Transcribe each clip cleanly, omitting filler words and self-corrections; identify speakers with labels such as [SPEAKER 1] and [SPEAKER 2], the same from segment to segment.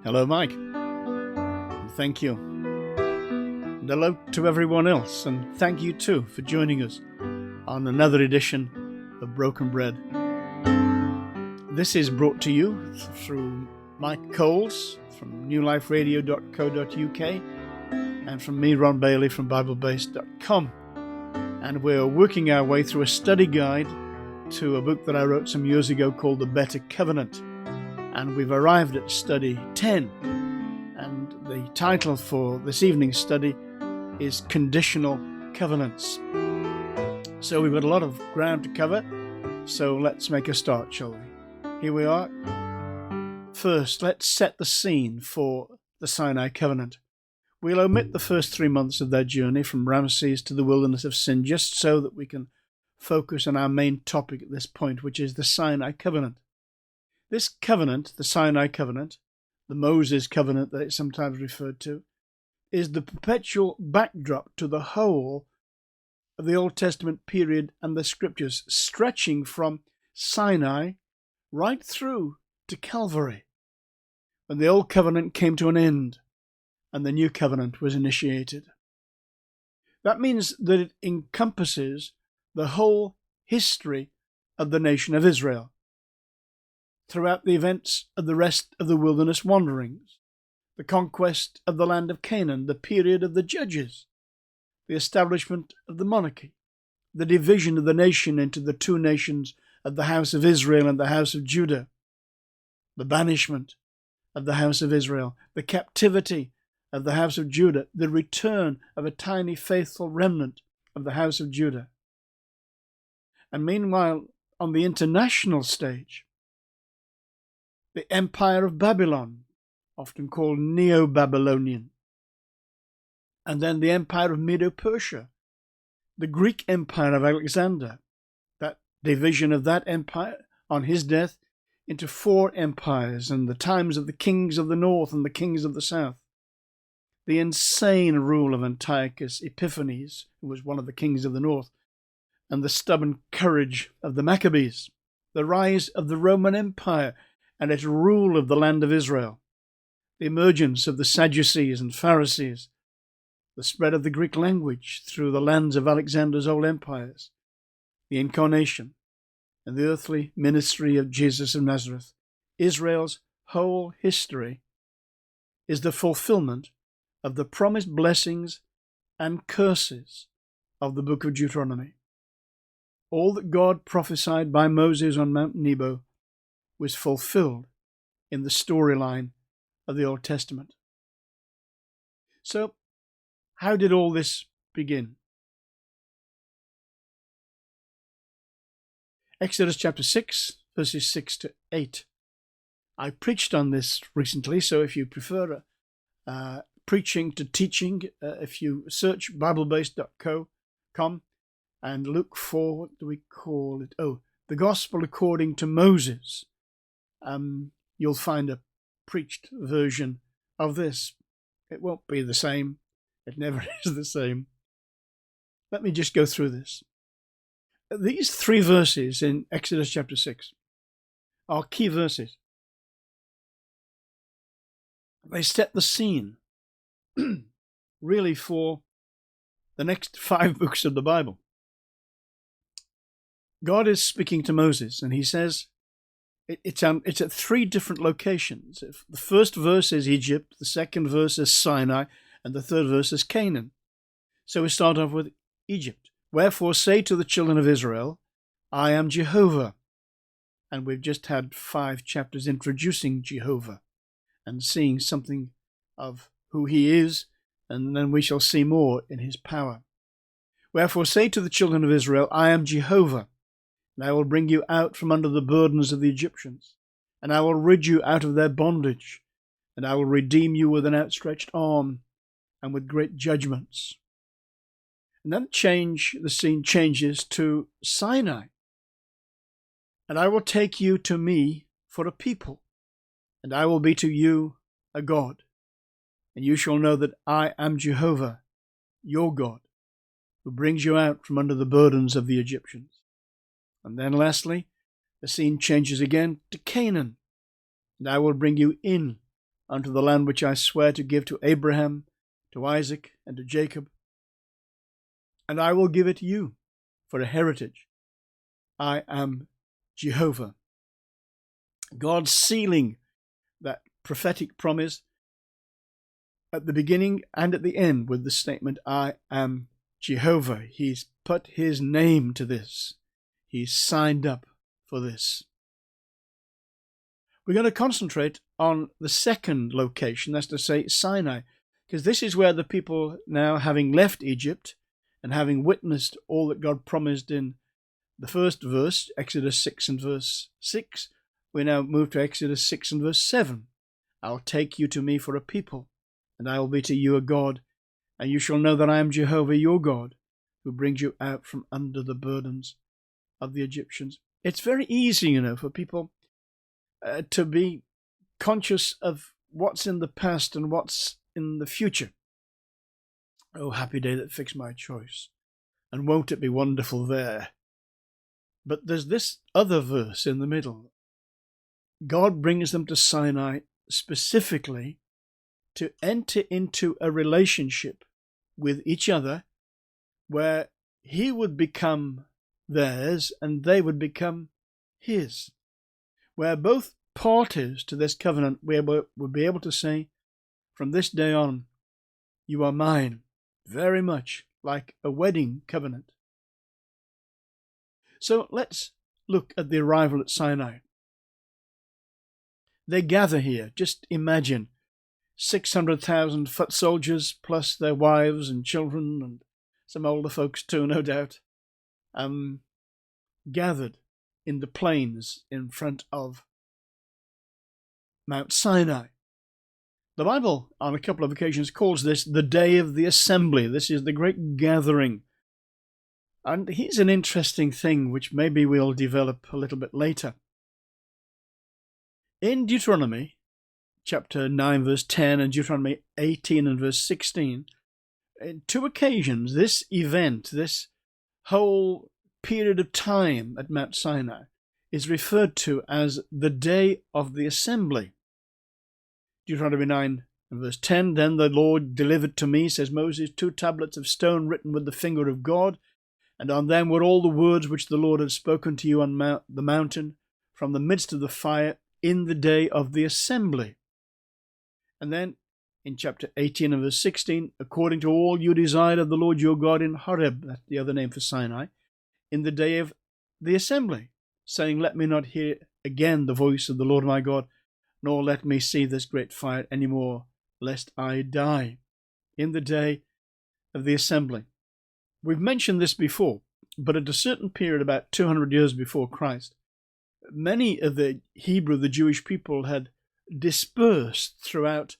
[SPEAKER 1] Hello, Mike. And thank you. And hello to everyone else, and thank you too for joining us on another edition of Broken Bread. This is brought to you through Mike Coles from newliferadio.co.uk and from me, Ron Bailey, from BibleBase.com. And we're working our way through a study guide to a book that I wrote some years ago called The Better Covenant. And we've arrived at study 10. And the title for this evening's study is Conditional Covenants. So we've got a lot of ground to cover. So let's make a start, shall we? Here we are. First, let's set the scene for the Sinai Covenant. We'll omit the first 3 months of their journey from Ramses to the wilderness of Sin, just so that we can focus on our main topic at this point, which is the Sinai Covenant. This covenant, the Sinai Covenant, the Moses Covenant that it's sometimes referred to, is the perpetual backdrop to the whole of the Old Testament period and the Scriptures, stretching from Sinai right through to Calvary, when the Old Covenant came to an end and the New Covenant was initiated. That means that it encompasses the whole history of the nation of Israel, throughout the events of the rest of the wilderness wanderings, the conquest of the land of Canaan, the period of the judges, the establishment of the monarchy, the division of the nation into the two nations of the house of Israel and the house of Judah, the banishment of the house of Israel, the captivity of the house of Judah, the return of a tiny faithful remnant of the house of Judah. And meanwhile, on the international stage, the Empire of Babylon, often called Neo-Babylonian, and then the Empire of Medo-Persia, the Greek Empire of Alexander, that division of that empire on his death into 4 empires, and the times of the kings of the north and the kings of the south, the insane rule of Antiochus Epiphanes, who was one of the kings of the north, and the stubborn courage of the Maccabees, the rise of the Roman Empire and its rule of the land of Israel, the emergence of the Sadducees and Pharisees, the spread of the Greek language through the lands of Alexander's old empires, the incarnation, and the earthly ministry of Jesus of Nazareth. Israel's whole history is the fulfillment of the promised blessings and curses of the book of Deuteronomy. All that God prophesied by Moses on Mount Nebo was fulfilled in the storyline of the Old Testament. So, how did all this begin? Exodus chapter 6, verses 6 to 8. I preached on this recently, so if you prefer preaching to teaching, if you search BibleBase.com and look for, what do we call it? Oh, the Gospel according to Moses. You'll find a preached version of this. It won't be the same. It never is the same. Let me just go through this. These 3 verses in Exodus chapter 6 are key verses. They set the scene really for the next 5 books of the Bible. God is speaking to Moses, and he says, it's at 3 different locations. The first verse is Egypt, the second verse is Sinai, and the third verse is Canaan. So we start off with Egypt. Wherefore say to the children of Israel, I am Jehovah. And we've just had 5 chapters introducing Jehovah and seeing something of who he is, and then we shall see more in his power. Wherefore say to the children of Israel, I am Jehovah. And I will bring you out from under the burdens of the Egyptians, and I will rid you out of their bondage, and I will redeem you with an outstretched arm and with great judgments. And then the scene changes to Sinai. And I will take you to me for a people, and I will be to you a God. And you shall know that I am Jehovah, your God, who brings you out from under the burdens of the Egyptians. And then lastly, the scene changes again to Canaan. And I will bring you in unto the land which I swear to give to Abraham, to Isaac, and to Jacob. And I will give it you for a heritage. I am Jehovah. God sealing that prophetic promise at the beginning and at the end with the statement, I am Jehovah. He's put his name to this. He's signed up for this. We're going to concentrate on the second location, that's to say Sinai, because this is where the people now, having left Egypt and having witnessed all that God promised in the first verse, Exodus 6 and verse 6, we now move to Exodus 6 and verse 7. I'll take you to me for a people, and I will be to you a God, and you shall know that I am Jehovah your God, who brings you out from under the burdens of the Egyptians. It's very easy, for people to be conscious of what's in the past and what's in the future. Oh, happy day that fixed my choice, and won't it be wonderful there? But there's this other verse in the middle. God brings them to Sinai specifically to enter into a relationship with each other where he would become theirs and they would become his, where both parties to this covenant would be able to say, from this day on, you are mine, very much like a wedding covenant. So let's look at the arrival at Sinai. They gather here. Just imagine 600,000 foot soldiers plus their wives and children and some older folks too, no doubt, gathered in the plains in front of Mount Sinai. The Bible, on a couple of occasions, calls this the day of the assembly. This is the great gathering. And here's an interesting thing which maybe we'll develop a little bit later. In Deuteronomy chapter 9 verse 10 and Deuteronomy 18 and verse 16, in two occasions this event, this whole period of time at Mount Sinai, is referred to as the day of the assembly. Deuteronomy 9 and verse 10, then the Lord delivered to me, says Moses, 2 tablets of stone written with the finger of God, and on them were all the words which the Lord had spoken to you on the mountain from the midst of the fire in the day of the assembly. And then in chapter 18 and verse 16, according to all you desired of the Lord your God in Horeb, that's the other name for Sinai, in the day of the assembly, saying, let me not hear again the voice of the Lord my God, nor let me see this great fire any more, lest I die. In the day of the assembly. We've mentioned this before, but at a certain period, about 200 years before Christ, many of the Jewish people had dispersed throughout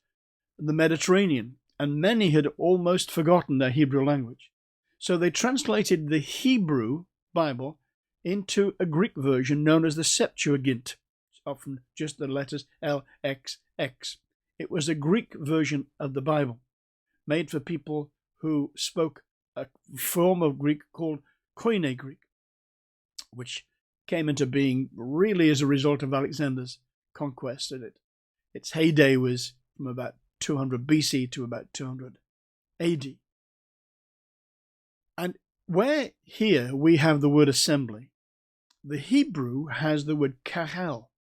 [SPEAKER 1] the Mediterranean, and many had almost forgotten their Hebrew language. So they translated the Hebrew Bible into a Greek version known as the Septuagint, often just the letters LXX. It was a Greek version of the Bible, made for people who spoke a form of Greek called Koine Greek, which came into being really as a result of Alexander's conquest. And its heyday was from about 200 BC to about 200 AD. And where here we have the word assembly, the Hebrew has the word kahal.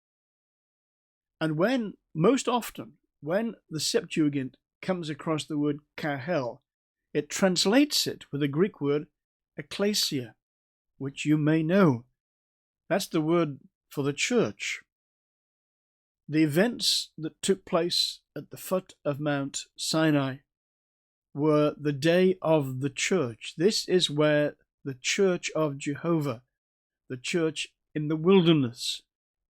[SPEAKER 1] And most often, when the Septuagint comes across the word kahal, it translates it with the Greek word ecclesia, which you may know. That's the word for the church. The events that took place at the foot of Mount Sinai were the day of the church. This is where the church of Jehovah, the church in the wilderness,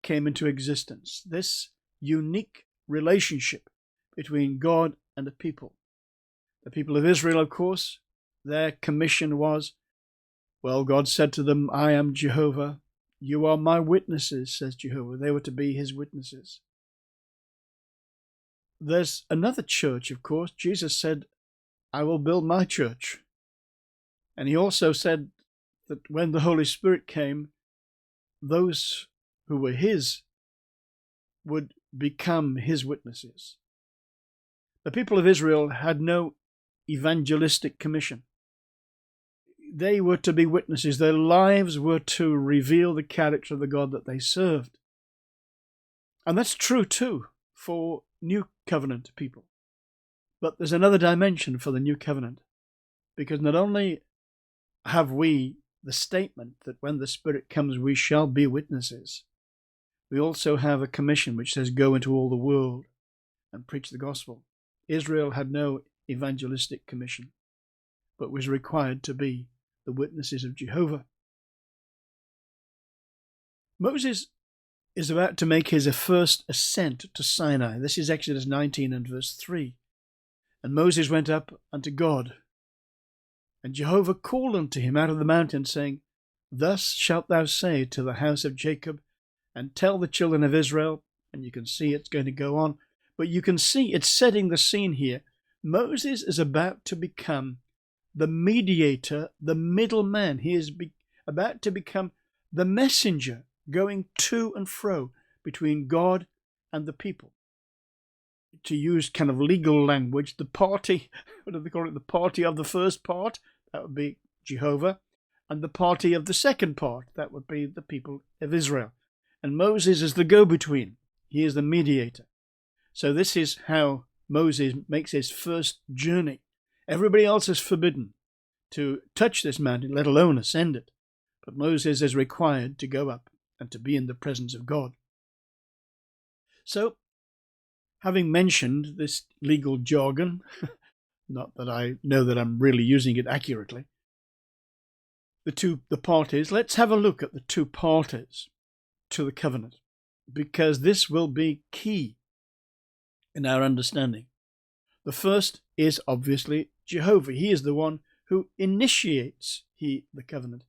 [SPEAKER 1] came into existence. This unique relationship between God and the people. The people of Israel, of course, their commission was, well, God said to them, I am Jehovah. You are my witnesses, says Jehovah. They were to be his witnesses. There's another church, of course. Jesus said, I will build my church. And he also said that when the Holy Spirit came, those who were his would become his witnesses. The people of Israel had no evangelistic commission. They were to be witnesses. Their lives were to reveal the character of the God that they served. And that's true too for New Covenant people. But there's another dimension for the New Covenant, because not only have we the statement that when the Spirit comes we shall be witnesses, we also have a commission which says go into all the world and preach the gospel. Israel had no evangelistic commission, but was required to be the witnesses of Jehovah. Moses is about to make his first ascent to Sinai. This is Exodus 19 and verse 3. And Moses went up unto God, and Jehovah called unto him out of the mountain, saying, Thus shalt thou say to the house of Jacob, and tell the children of Israel, and you can see it's going to go on, but you can see it's setting the scene here. Moses is about to become the mediator, the middleman. He is about to become the messenger going to and fro between God and the people. To use kind of legal language, the party, what do they call it? The party of the first part, that would be Jehovah, and the party of the second part, that would be the people of Israel. And Moses is the go-between. He is the mediator. So this is how Moses makes his first journey. Everybody else is forbidden to touch this mountain, let alone ascend it. But Moses is required to go up and to be in the presence of God. So, having mentioned this legal jargon, not that I know that I'm really using it accurately, the parties, let's have a look at the two parties to the covenant, because this will be key in our understanding. The first is obviously Jehovah. He is the one who initiates the covenant.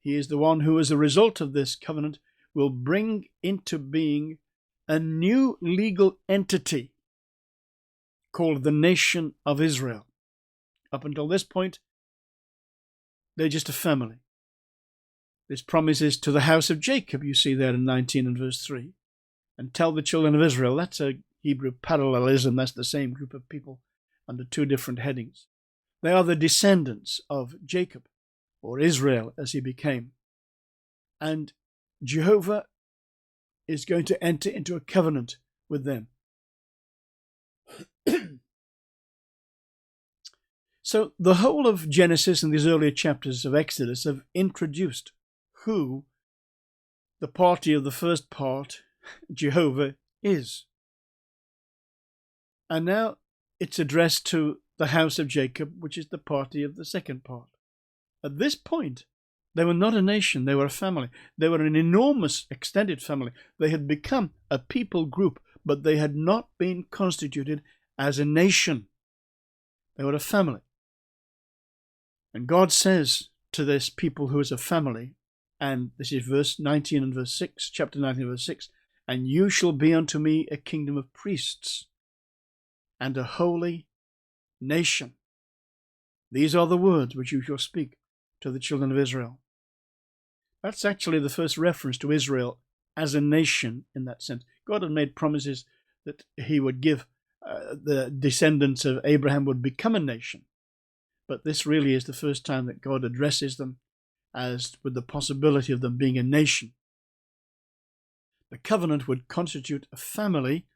[SPEAKER 1] He is the one who, as a result of this covenant, will bring into being a new legal entity called the nation of Israel. Up until this point, they're just a family. This promise is to the house of Jacob, you see there in 19 and verse 3. And tell the children of Israel. That's a Hebrew parallelism. That's the same group of people under two different headings. They are the descendants of Jacob, or Israel as he became. And Jehovah is going to enter into a covenant with them. So the whole of Genesis and these earlier chapters of Exodus have introduced who the party of the first part, Jehovah, is. And now it's addressed to the house of Jacob, which is the party of the second part. At this point, they were not a nation, they were a family. They were an enormous extended family. They had become a people group, but they had not been constituted as a nation. They were a family. And God says to this people who is a family, and this is verse 19 and verse 6, chapter 19 verse 6, and you shall be unto me a kingdom of priests and a holy nation. These are the words which you shall speak to the children of Israel. That's actually the first reference to Israel as a nation in that sense. God had made promises that he would give the descendants of Abraham would become a nation. But this really is the first time that God addresses them as with the possibility of them being a nation. The covenant would constitute a family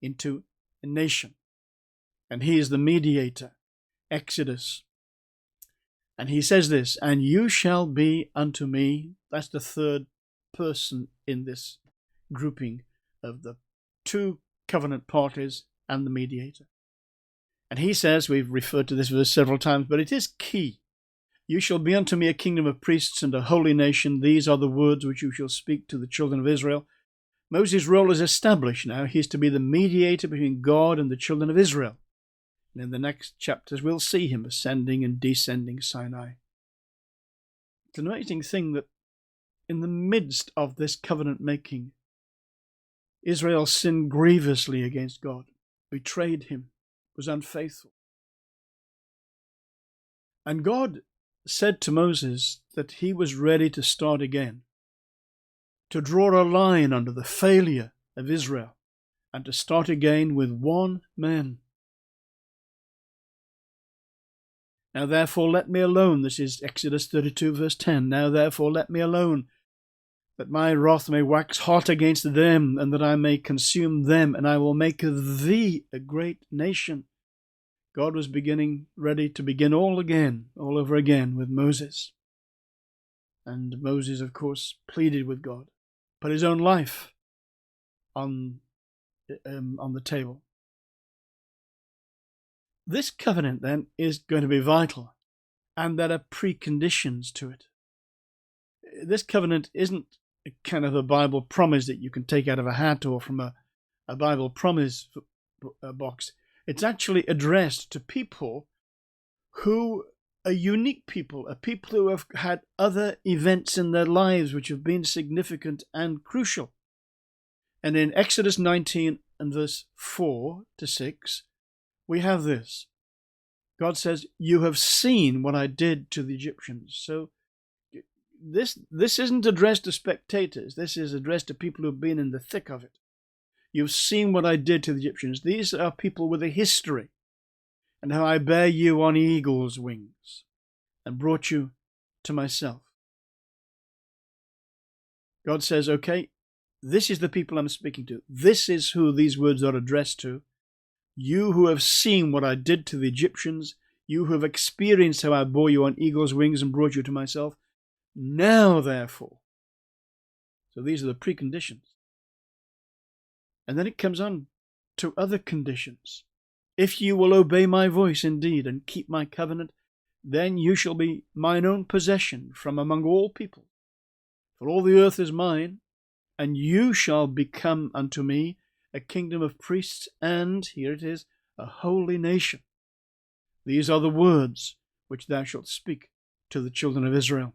[SPEAKER 1] into a nation. And he is the mediator. Exodus. And he says this, and you shall be unto me. That's the third person in this grouping of the two covenant parties and the mediator. And he says, we've referred to this verse several times, but it is key. You shall be unto me a kingdom of priests and a holy nation. These are the words which you shall speak to the children of Israel. Moses' role is established now. He is to be the mediator between God and the children of Israel. And in the next chapters, we'll see him ascending and descending Sinai. It's an amazing thing that in the midst of this covenant making, Israel sinned grievously against God, betrayed him, was unfaithful. And God said to Moses that he was ready to start again, to draw a line under the failure of Israel, and to start again with one man. Now therefore let me alone. This is Exodus 32 verse 10. Now therefore let me alone, that my wrath may wax hot against them, and that I may consume them, and I will make of thee a great nation. God was ready to begin all over again with Moses. And Moses, of course, pleaded with God, put his own life on the table. This covenant, then, is going to be vital, and there are preconditions to it. This covenant isn't a kind of a Bible promise that you can take out of a hat or from a Bible promise box. It's actually addressed to people who are unique people, a people who have had other events in their lives which have been significant and crucial. And in Exodus 19 and verse 4 to 6, we have this. God says, you have seen what I did to the Egyptians. So this isn't addressed to spectators. This is addressed to people who have been in the thick of it. You've seen what I did to the Egyptians. These are people with a history, and how I bear you on eagle's wings and brought you to myself. God says, okay, this is the people I'm speaking to. This is who these words are addressed to. You who have seen what I did to the Egyptians, you who have experienced how I bore you on eagle's wings and brought you to myself. Now, therefore. So these are the preconditions. And then it comes on to other conditions. If you will obey my voice indeed and keep my covenant, then you shall be mine own possession from among all people. For all the earth is mine, and you shall become unto me a kingdom of priests, and, here it is, a holy nation. These are the words which thou shalt speak to the children of Israel.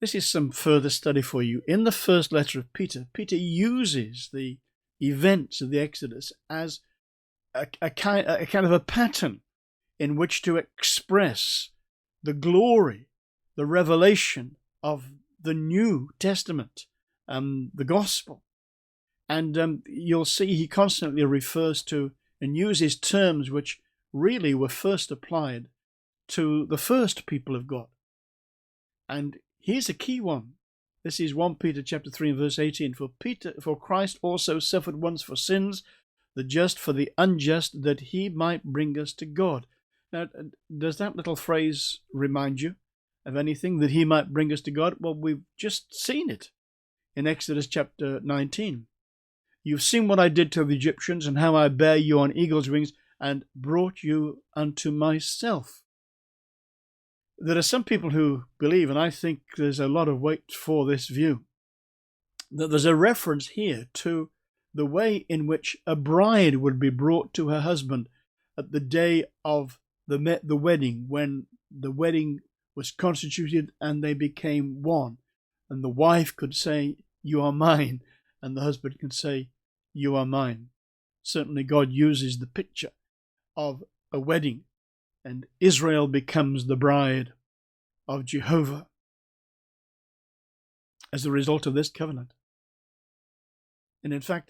[SPEAKER 1] This is some further study for you. In the first letter of Peter, Peter uses the events of the Exodus as a kind of a pattern in which to express the glory, the revelation of the New Testament, the gospel. And you'll see he constantly refers to and uses terms which really were first applied to the first people of God. And here's a key one. This is 1 Peter chapter 3 and verse 18. For Christ also suffered once for sins, the just for the unjust, that he might bring us to God. Now, does that little phrase remind you of anything, that he might bring us to God? Well, we've just seen it in Exodus chapter 19. You've seen what I did to the Egyptians, and how I bear you on eagle's wings and brought you unto myself. There are some people who believe, and I think there's a lot of weight for this view, that there's a reference here to the way in which a bride would be brought to her husband at the day of the wedding, when the wedding was constituted and they became one. And the wife could say, you are mine, and the husband can say, you are mine. Certainly God uses the picture of a wedding, and Israel becomes the bride of Jehovah as a result of this covenant. And in fact,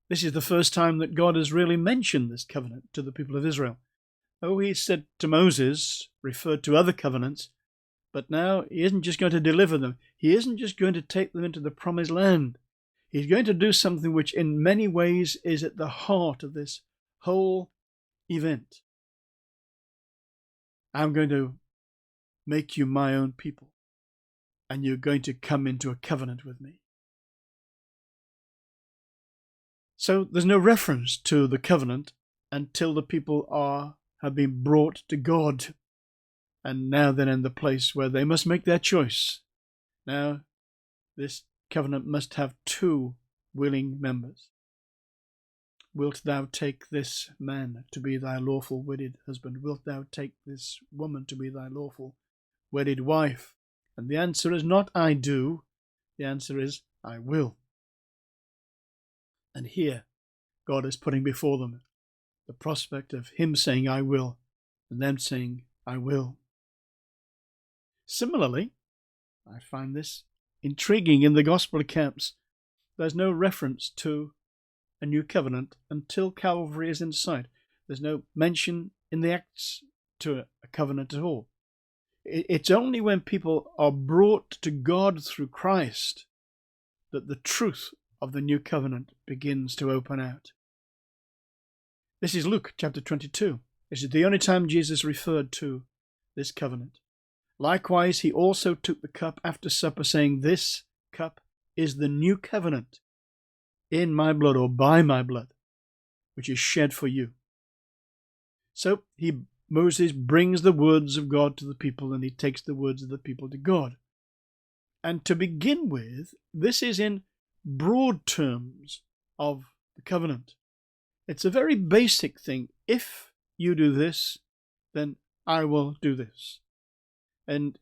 [SPEAKER 1] this is the first time that God has really mentioned this covenant to the people of Israel. Oh, he said to Moses, referred to other covenants, but now he isn't just going to deliver them. He isn't just going to take them into the promised land. He's going to do something which in many ways is at the heart of this whole event. I'm going to make you my own people, and you're going to come into a covenant with me. So there's no reference to the covenant until the people have been brought to God, and now they're in the place where they must make their choice. Now, this covenant must have two willing members. Wilt thou take this man to be thy lawful wedded husband? Wilt thou take this woman to be thy lawful wedded wife? And the answer is not I do. The answer is I will. And here God is putting before them the prospect of him saying I will, and them saying I will. Similarly, I find this intriguing in the gospel accounts. There's no reference to a new covenant until Calvary is in sight. There's no mention in the Acts to a covenant at all. It's only when people are brought to God through Christ that the truth of the new covenant begins to open out. This is Luke chapter 22. This is the only time Jesus referred to this covenant. Likewise, he also took the cup after supper, saying, "This cup is the new covenant in my blood," or by my blood, which is shed for you. So Moses brings the words of God to the people, and he takes the words of the people to God. And to begin with, this is in broad terms of the covenant. It's a very basic thing. If you do this, then I will do this. And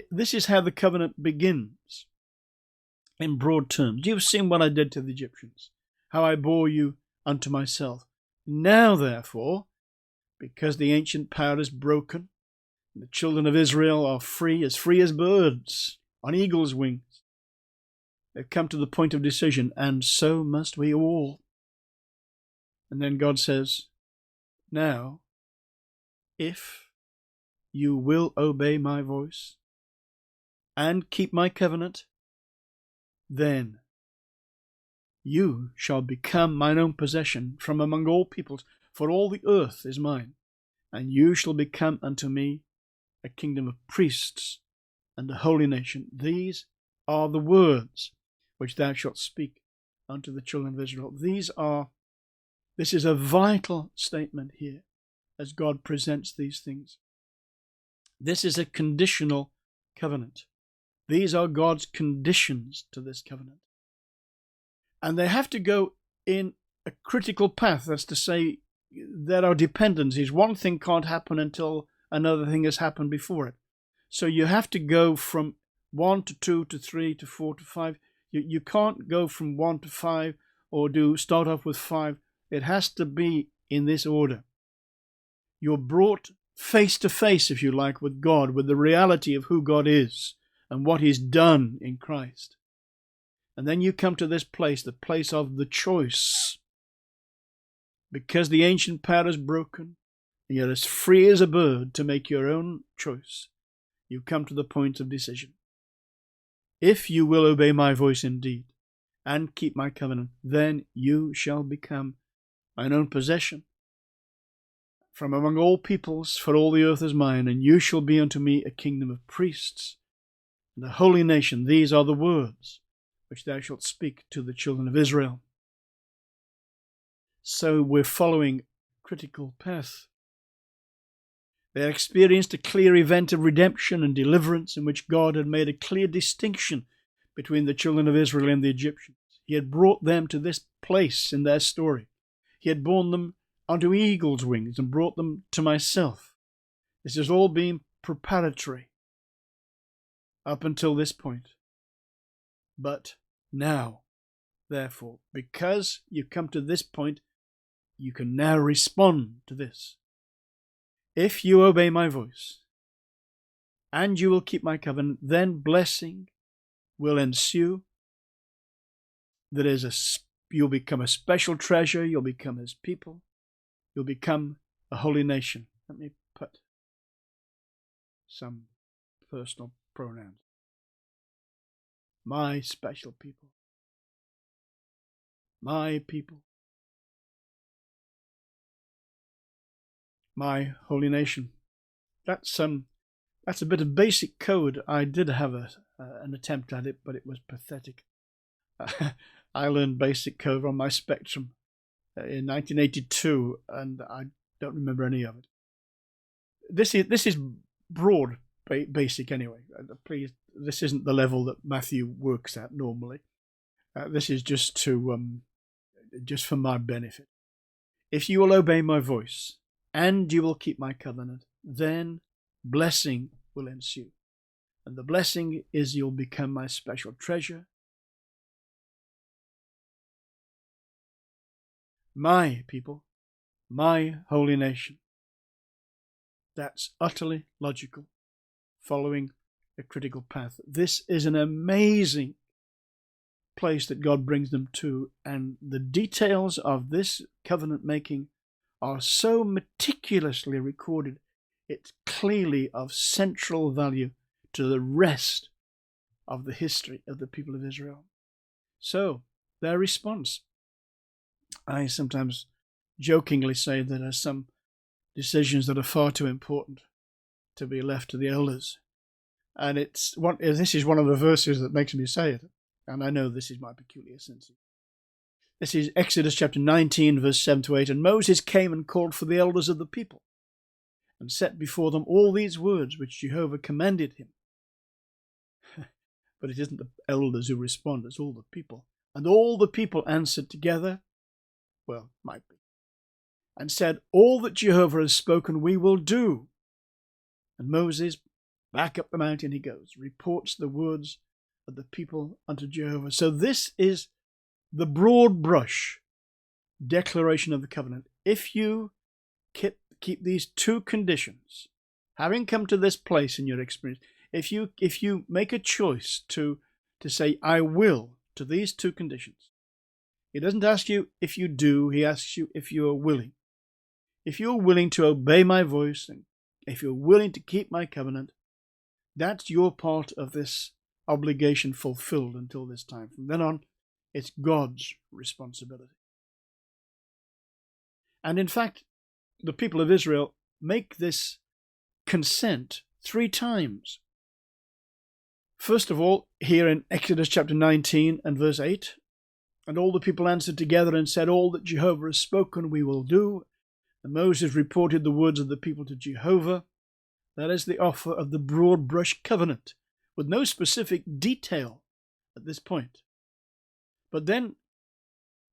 [SPEAKER 1] this is how the covenant begins, in broad terms. You've seen what I did to the Egyptians, how I bore you unto myself. Now, therefore, because the ancient power is broken, and the children of Israel are free as birds on eagle's wings, they've come to the point of decision, and so must we all. And then God says, now, if you will obey my voice and keep my covenant, then you shall become mine own possession from among all peoples, for all the earth is mine, and you shall become unto me a kingdom of priests and a holy nation. These are the words which thou shalt speak unto the children of Israel. This is a vital statement here as God presents these things. This is a conditional covenant. These are God's conditions to this covenant. And they have to go in a critical path. That's to say, there are dependencies. One thing can't happen until another thing has happened before it. So you have to go from 1 to 2 to 3 to 4 to 5. You can't go from 1 to 5 or start off with 5. It has to be in this order. You're brought face to face, if you like, with God, with the reality of who God is and what He's done in Christ. And then you come to this place, the place of the choice. Because the ancient power is broken, and you're as free as a bird to make your own choice, you come to the point of decision. If you will obey my voice indeed, and keep my covenant, then you shall become mine own possession from among all peoples, for all the earth is mine, and you shall be unto me a kingdom of priests and a holy nation. These are the words which thou shalt speak to the children of Israel. So we're following a critical path. They experienced a clear event of redemption and deliverance in which God had made a clear distinction between the children of Israel and the Egyptians. He had brought them to this place in their story. He had borne them onto eagle's wings and brought them to myself. This has all been preparatory up until this point. But now, therefore, because you come to this point, you can now respond to this. If you obey my voice, and you will keep my covenant, then blessing will ensue. You'll become a special treasure, you'll become his people, you'll become a holy nation. Let me put some personal pronouns. My special people. My people. My holy nation. That's a bit of basic code. I did have an attempt at it, but it was pathetic. I learned basic code on my Spectrum in 1982, and I don't remember any of it. This is broad basic anyway. Please, this isn't the level that Matthew works at normally. This is just for my benefit. If you will obey my voice, and you will keep my covenant, then blessing will ensue. And the blessing is you'll become my special treasure, my people, my holy nation. That's utterly logical, following a critical path. This is an amazing place that God brings them to, and the details of this covenant making are so meticulously recorded, it's clearly of central value to the rest of the history of the people of Israel. So, their response. I sometimes jokingly say that there are some decisions that are far too important to be left to the elders. And this is one of the verses that makes me say it. And I know this is my peculiar sense. This is Exodus chapter 19, verse 7 to 8. And Moses came and called for the elders of the people, and set before them all these words which Jehovah commanded him. But it isn't the elders who respond, it's all the people. And all the people answered together, well, might be, and said, all that Jehovah has spoken we will do. And Moses, back up the mountain he goes, reports the words of the people unto Jehovah. So this is the broad brush declaration of the covenant. If you keep these two conditions, having come to this place in your experience, if you make a choice to say, I will, to these two conditions, he doesn't ask you if you do, he asks you if you are willing. If you're willing to obey my voice, and if you're willing to keep my covenant, that's your part of this obligation fulfilled until this time. From then on, it's God's responsibility. And in fact, the people of Israel make this consent 3 times. First of all, here in Exodus chapter 19 and verse 8, and all the people answered together and said, all that Jehovah has spoken we will do. And Moses reported the words of the people to Jehovah. That is the offer of the broad brush covenant, with no specific detail at this point. But then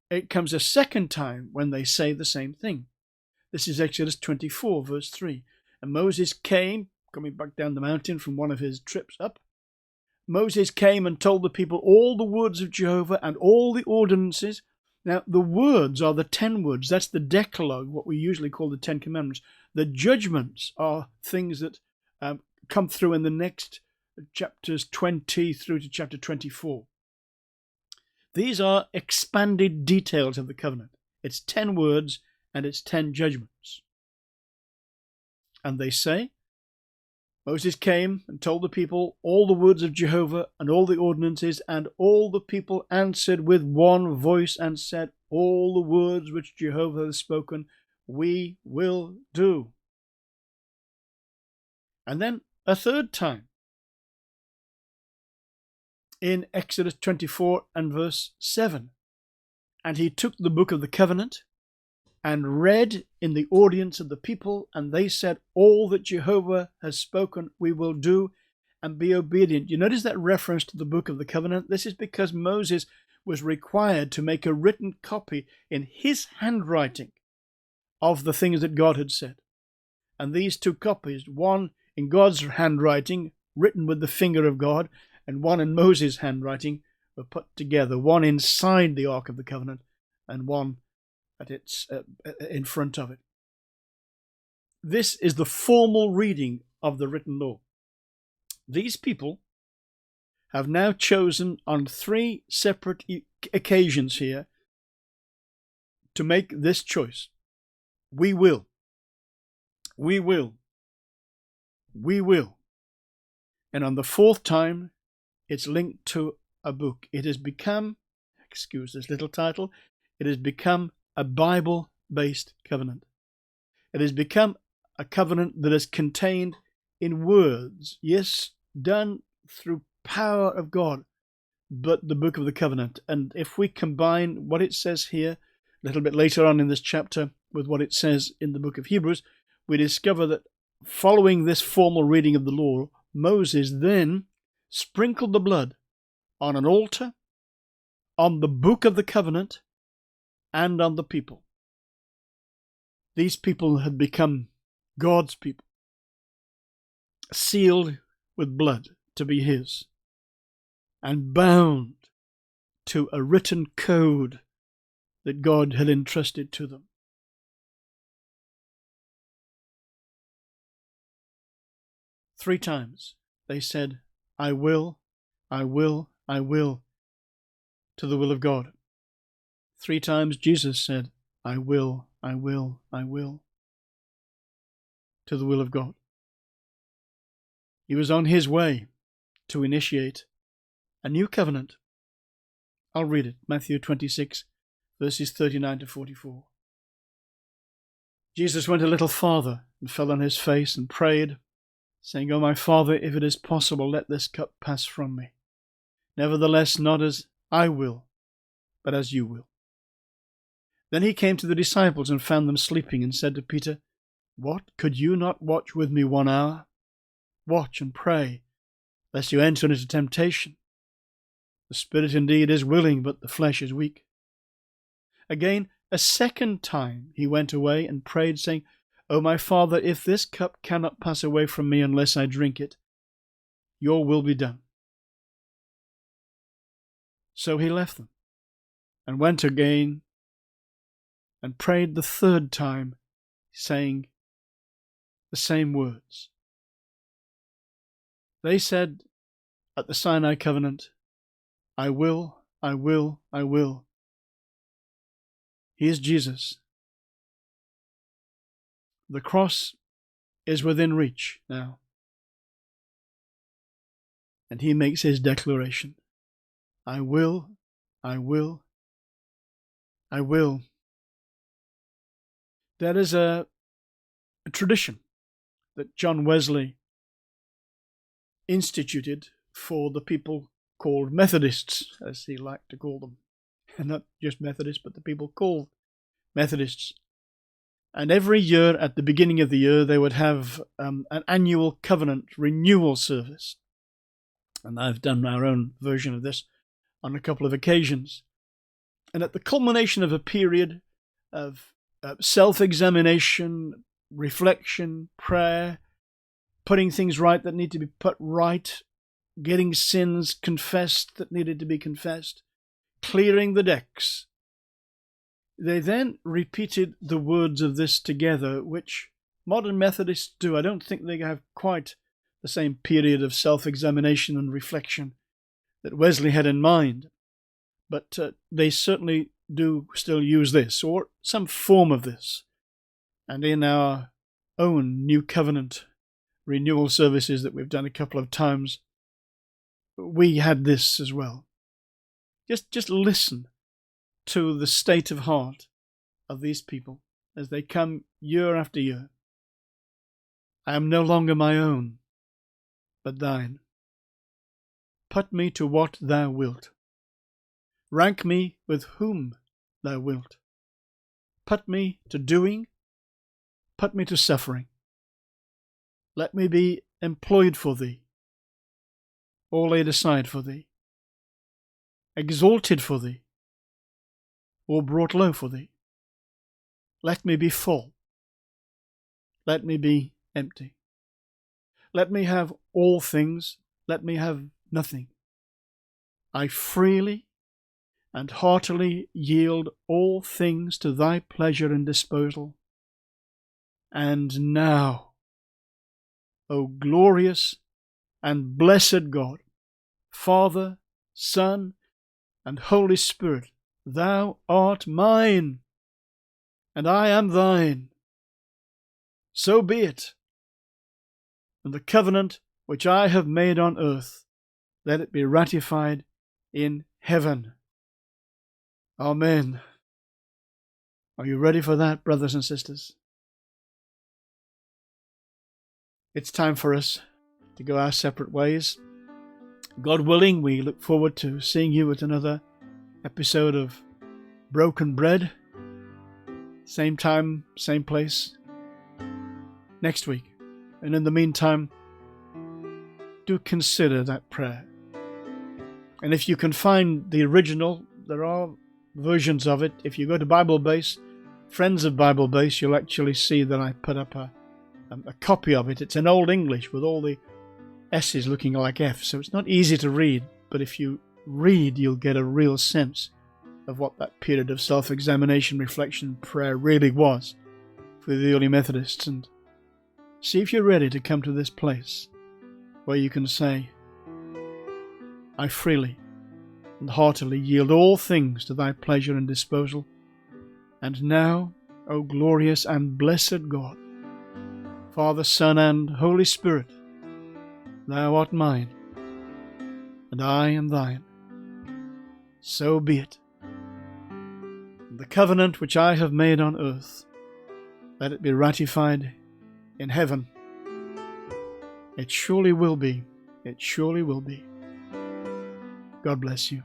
[SPEAKER 1] it comes a second time when they say the same thing. This is Exodus 24, verse 3. And Moses came, coming back down the mountain from one of his trips up. Moses came and told the people all the words of Jehovah and all the ordinances. Now, the words are the 10 words. That's the Decalogue, what we usually call the 10 Commandments. The judgments are things that come through in the next chapters 20 through to chapter 24. These are expanded details of the covenant. It's 10 words and it's 10 judgments. And they say, Moses came and told the people all the words of Jehovah and all the ordinances, and all the people answered with one voice and said, all the words which Jehovah has spoken, we will do. And then a third time, in Exodus 24 and verse 7, and he took the book of the covenant and read in the audience of the people, and they said, all that Jehovah has spoken we will do, and be obedient. You notice that reference to the book of the covenant? This is because Moses was required to make a written copy in his handwriting of the things that God had said. And these 2 copies, one in God's handwriting, written with the finger of God, and one in Moses' handwriting, were put together, one inside the Ark of the Covenant and one at its in front of it. This is the formal reading of the written law. These people have now chosen on 3 separate occasions here to make this choice. We will. We will. We will. And on the 4th time, it's linked to a book. It has become, excuse this little title, it has become a Bible-based covenant. It has become a covenant that is contained in words, yes, done through power of God, but the book of the covenant. And if we combine what it says here a little bit later on in this chapter with what it says in the book of Hebrews, we discover that following this formal reading of the law, Moses then sprinkled the blood on an altar, on the book of the covenant, and on the people. These people had become God's people, sealed with blood to be his, and bound to a written code that God had entrusted to them. Three times they said, I will, I will, I will, to the will of God. 3 times Jesus said, I will, I will, I will, to the will of God. He was on his way to initiate a new covenant. I'll read it, Matthew 26, verses 39 to 44. Jesus went a little farther and fell on his face and prayed, saying, O my Father, if it is possible, let this cup pass from me. Nevertheless, not as I will, but as you will. Then he came to the disciples and found them sleeping, and said to Peter, What, could you not watch with me 1 hour? Watch and pray, lest you enter into temptation. The spirit indeed is willing, but the flesh is weak. Again, a second time he went away and prayed, saying, O my Father, if this cup cannot pass away from me unless I drink it, your will be done. So he left them and went again and prayed the third time, saying the same words. They said at the Sinai covenant, I will, I will, I will. He is Jesus. The cross is within reach now. And he makes his declaration. I will, I will, I will. There is a tradition that John Wesley instituted for the people called Methodists, as he liked to call them. And not just Methodists, but the people called Methodists. And every year, at the beginning of the year, they would have an annual covenant renewal service. And I've done our own version of this on a couple of occasions. And at the culmination of a period of self-examination, reflection, prayer, putting things right that need to be put right, getting sins confessed that needed to be confessed, clearing the decks, they then repeated the words of this together, which modern Methodists do. I don't think they have quite the same period of self-examination and reflection that Wesley had in mind, but they certainly do still use this, or some form of this. And in our own New Covenant renewal services that we've done a couple of times, we had this as well. Just listen to the state of heart of these people as they come year after year. I am no longer my own, but thine. Put me to what thou wilt. Rank me with whom thou wilt. Put me to doing, put me to suffering. Let me be employed for thee, or laid aside for thee, exalted for thee, or brought low for thee. Let me be full. Let me be empty. Let me have all things. Let me have nothing. I freely and heartily yield all things to thy pleasure and disposal. And now, O glorious and blessed God, Father, Son, and Holy Spirit, thou art mine, and I am thine. So be it. And the covenant which I have made on earth, let it be ratified in heaven. Amen. Are you ready for that, brothers and sisters? It's time for us to go our separate ways. God willing, we look forward to seeing you at another episode of Broken Bread. Same time, same place, next week. And in the meantime, do consider that prayer. And if you can find the original, there are versions of it. If you go to Bible Base, Friends of Bible Base, you'll actually see that I put up a copy of it. It's in Old English with all the S's looking like F's, so it's not easy to read. But if you read, you'll get a real sense of what that period of self-examination, reflection, prayer really was for the early Methodists. And see if you're ready to come to this place where you can say, I freely and heartily yield all things to thy pleasure and disposal. And now, O glorious and blessed God, Father, Son, and Holy Spirit, thou art mine, and I am thine. So be it. The covenant which I have made on earth, let it be ratified in heaven. It surely will be. It surely will be. God bless you.